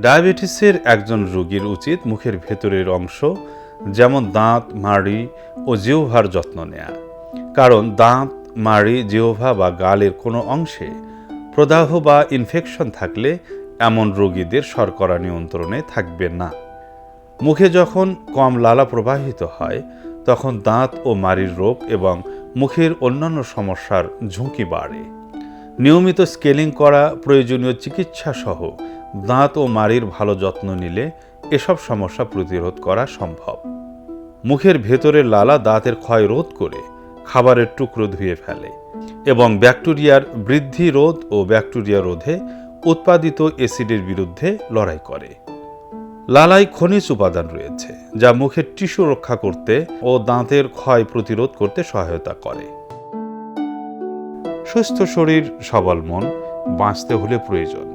ডায়াবেটিসের একজন রোগীর উচিত মুখের ভেতরের অংশ যেমন দাঁত, মাড়ি ও জিহ্বার যত্ন নেয়া। কারণ দাঁত, মাড়ি, জিহ্বা বা গালের কোনো অংশে প্রদাহ বা ইনফেকশন থাকলে এমন রোগীদের শর্করা নিয়ন্ত্রণে থাকবে না। মুখে যখন কম লালা প্রবাহিত হয় তখন দাঁত ও মাড়ির রোগ এবং মুখের অন্যান্য সমস্যার ঝুঁকি বাড়ে। নিয়মিত স্কেলিং করা, প্রয়োজনীয় চিকিৎসা সহ দাঁত ও মাড়ির ভালো যত্ন নিলে এসব সমস্যা প্রতিরোধ করা সম্ভব। মুখের ভেতরের লালা দাঁতের ক্ষয় রোধ করে খাবারের টুকরো ধুয়ে ফেলে এবং ব্যাকটেরিয়ার বৃদ্ধি রোধ ও ব্যাকটেরিয়া রোধে উৎপাদিত অ্যাসিডের বিরুদ্ধে লড়াই করে। লালায় খনিজ উপাদান রয়েছে যা মুখের টিস্যু রক্ষা করতে ও দাঁতের ক্ষয় প্রতিরোধ করতে সহায়তা করে। সুস্থ শরীর, সবল মন বাঁচতে হলে প্রয়োজন